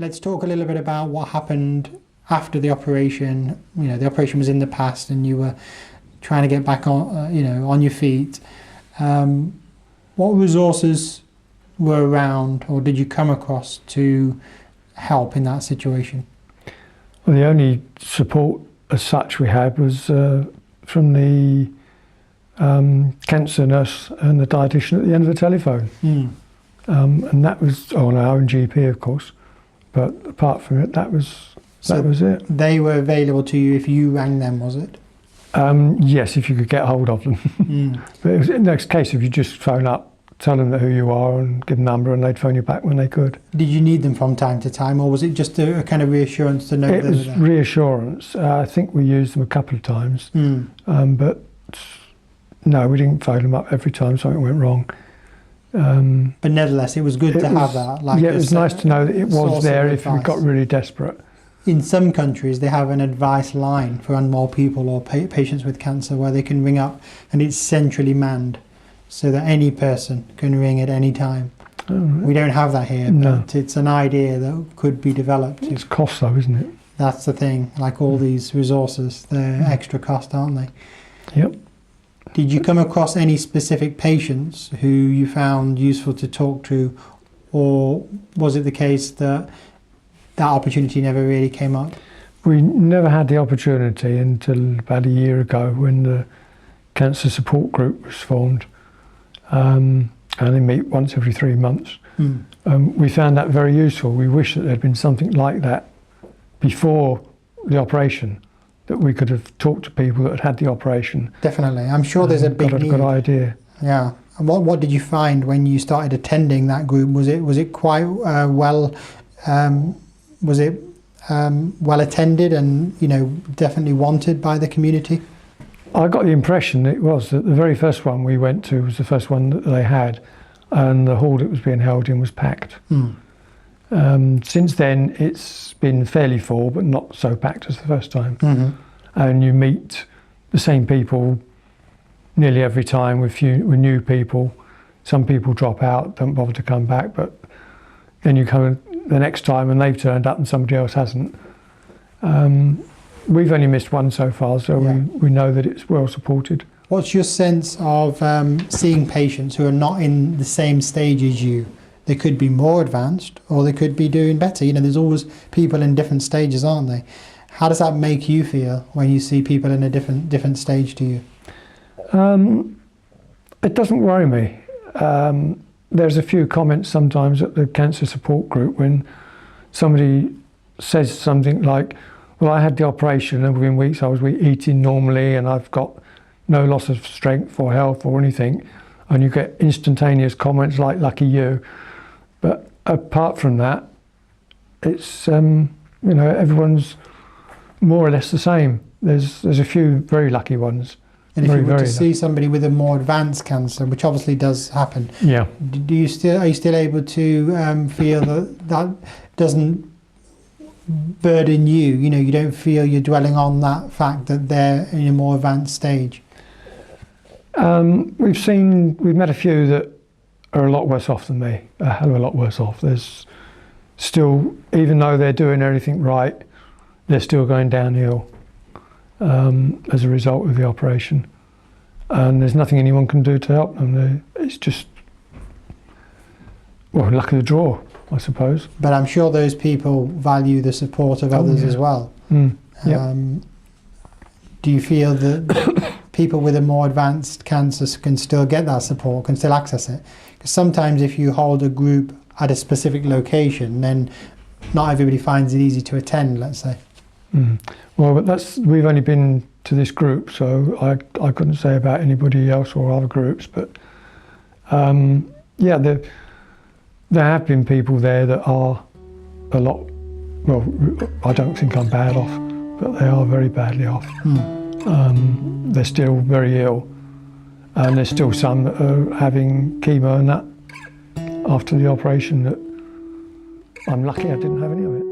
Let's talk a little bit about what happened after the operation. You know, the operation was in the past and you were trying to get back on, on your feet. What resources were around, or did you come across to help in that situation? Well, the only support as such we had was from the cancer nurse and the dietitian at the end of the telephone. And that was on our own GP, of course. But apart from it, that was it. They were available to you if you rang them, was it? Yes, if you could get hold of them. But it was in the next case, if you just phone up, tell them who you are and give a number, and they'd phone you back when they could. Did you need them from time to time, or was it just a kind of reassurance to know that they were there? It was reassurance. I think we used them a couple of times, but no, we didn't phone them up every time something went wrong. But nevertheless, it was good to have that. Like, yeah, it was nice to know that it was there if we got really desperate. In some countries, they have an advice line for unwell people or patients with cancer where they can ring up, and it's centrally manned, so that any person can ring at any time. Oh, right. We don't have that here, no. But it's an idea that could be developed. It's cost though, isn't it? That's the thing, like all these resources, they're extra cost, aren't they? Yep. Did you come across any specific patients who you found useful to talk to, or was it the case that that opportunity never really came up? We never had the opportunity until about a year ago when the cancer support group was formed. And they meet once every 3 months. We found that very useful. We wish that there'd been something like that before the operation, that we could have talked to people that had had the operation. Definitely. I'm sure there's a big need. Got a good idea. Yeah. And what did you find when you started attending that group? Was it quite well well attended and definitely wanted by the community? I got the impression it was that the very first one we went to was the first one that they had, and the hall it was being held in was packed. Since then it's been fairly full, but not so packed as the first time. And you meet the same people nearly every time with new people. Some people drop out, don't bother to come back, but then you come the next time and they've turned up and somebody else hasn't. We've only missed one so far, so we know that it's well supported. What's your sense of seeing patients who are not in the same stage as you? They could be more advanced or they could be doing better. There's always people in different stages, aren't they? How does that make you feel when you see people in a different stage to you? It doesn't worry me. There's a few comments sometimes at the cancer support group when somebody says something like, well, I had the operation and within weeks I was eating normally and I've got no loss of strength or health or anything, and you get instantaneous comments like, lucky you. But apart from that, it's, everyone's more or less the same. There's a few very lucky ones. And if you were to see somebody with a more advanced cancer, which obviously does happen, yeah, are you still able to feel that doesn't burden you? You don't feel you're dwelling on that fact that they're in a more advanced stage? We've met a few that are a lot worse off than me, a hell of a lot worse off. There's still, even though they're doing everything right, they're still going downhill as a result of the operation. And there's nothing anyone can do to help them. It's just, luck of the draw, I suppose. But I'm sure those people value the support of others as well. Yeah. Do you feel that people with a more advanced cancer can still get that support, can still access it? Because sometimes if you hold a group at a specific location, then not everybody finds it easy to attend, let's say. Well, but we've only been to this group, so I couldn't say about anybody else or other groups, but there have been people there that are a lot, I don't think I'm bad off, but they are very badly off. They're still very ill, and there's still some that are having chemo and that after the operation that I'm lucky I didn't have any of it.